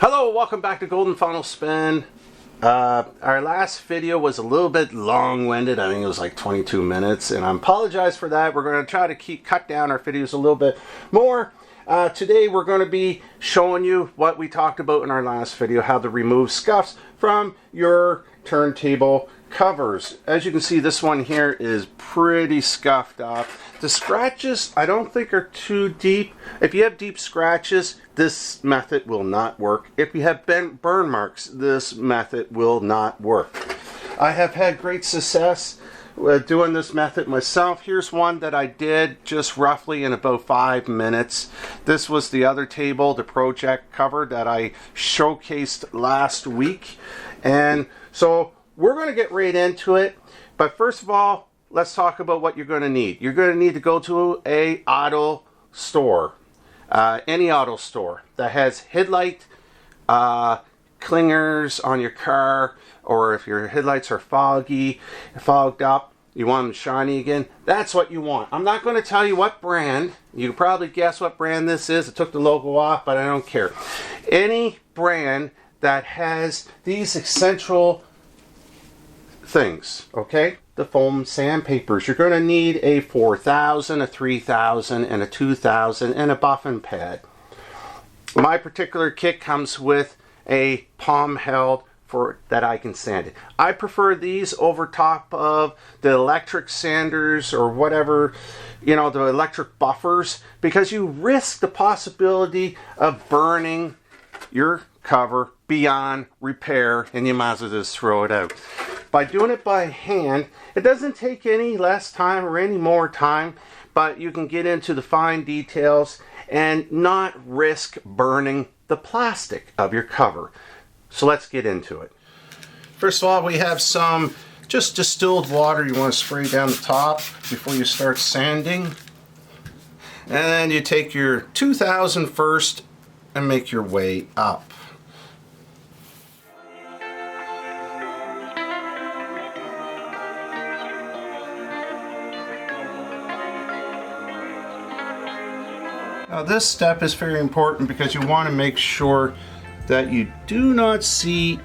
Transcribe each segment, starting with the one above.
Hello, welcome back to VinylSpin. Our last video was a little bit long-winded. I think it was like 22 minutes, and I apologize for that. We're going to try to cut down our videos a little bit more. Today we're going to be showing you what we talked about in our last video, how to remove scuffs from your turntable covers. As you can see, this one here is pretty scuffed up. The scratches I don't think are too deep. If you have deep scratches, this method will not work. If you have burn marks, this method will not work. I have had great success doing this method myself. Here's one that I did just roughly in about 5 minutes. This was the other table, the project cover that I showcased last week. And so we're going to get right into it. But first of all, let's talk about what you're going to need. You're going to need to go to a auto store. Any auto store that has headlight clingers on your car, or if your headlights are fogged up, you want them shiny again, that's what you want. I'm not going to tell you what brand. You can probably guess what brand this is. I took the logo off, but I don't care. Any brand that has these essential things, okay? The foam sandpapers. You're going to need a 4000, a 3000, and a 2000, and a buffing pad. My particular kit comes with a palm held for that I can sand it. I prefer these over top of the electric sanders or whatever, you know, the electric buffers, because you risk the possibility of burning your cover beyond repair, and you might as well just throw it out. By doing it by hand, it doesn't take any less time or any more time, but you can get into the fine details and not risk burning the plastic of your cover. So let's get into it. First of all, we have some just distilled water you want to spray down the top before you start sanding. And then you take your 2000 first and make your way up. Now this step is very important because you want to make sure that you do not see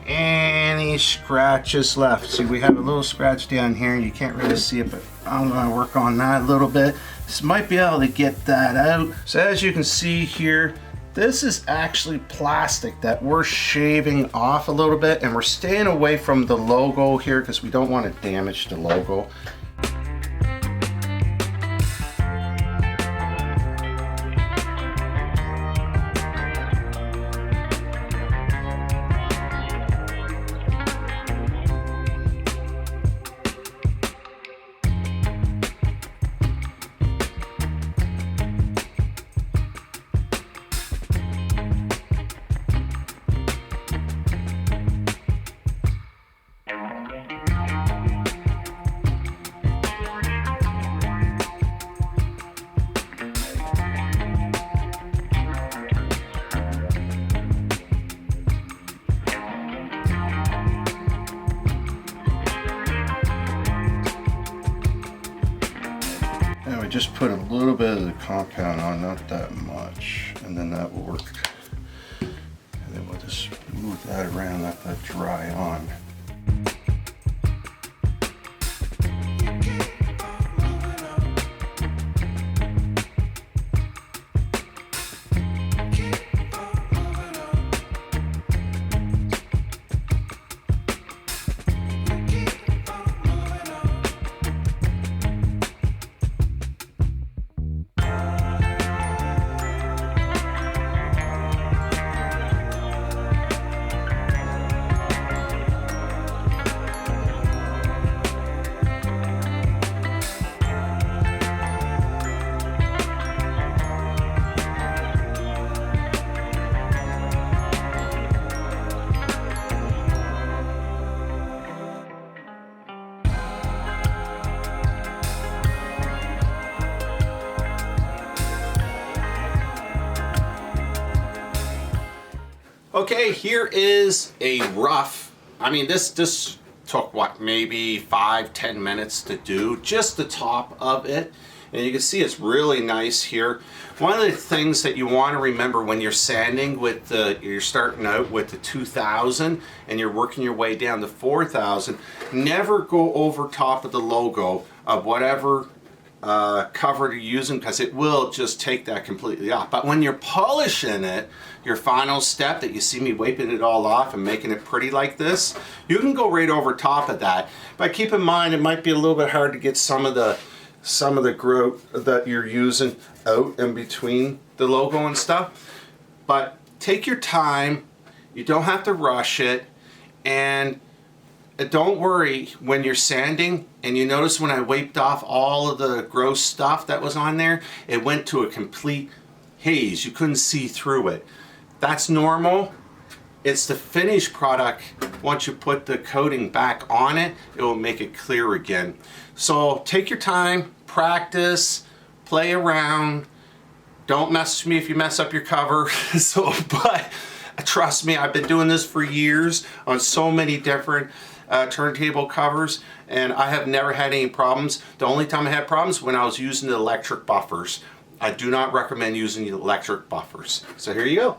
any scratches left. See, we have a little scratch down here. You can't really see it, but I'm going to work on that a little bit. This might be able to get that out. So as you can see here, this is actually plastic that we're shaving off a little bit, and we're staying away from the logo here because we don't want to damage the logo. And we just put a little bit of the compound on, not that much, and then that will work. And then we'll just move that around, let that dry on. Okay, here is a rough, I mean this took what, maybe 5-10 minutes to do, just the top of it. And you can see it's really nice here. One of the things that you want to remember when you're sanding with you're starting out with the 2000 and you're working your way down to 4000, never go over top of the logo of whatever cover you're using, because it will just take that completely off. But when you're polishing it, your final step that you see me wiping it all off and making it pretty like this, you can go right over top of that. But keep in mind, it might be a little bit hard to get some of the growth that you're using out in between the logo and stuff. But take your time, you don't have to rush it, and don't worry when you're sanding and you notice when I wiped off all of the gross stuff that was on there, it went to a complete haze. You couldn't see through it. That's normal. It's the finished product. Once you put the coating back on it, it will make it clear again. So take your time, practice, play around. Don't message me if you mess up your cover. But trust me, I've been doing this for years on so many different turntable covers, and I have never had any problems. The only time I had problems when I was using the electric buffers. I do not recommend using the electric buffers. So here you go.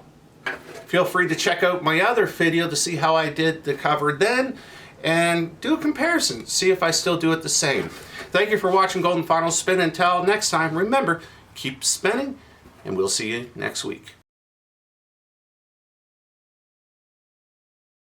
Feel free to check out my other video to see how I did the cover then, and do a comparison, see if I still do it the same. Thank you for watching Golden Final Spin. Until next time, remember, keep spinning, and we'll see you next week.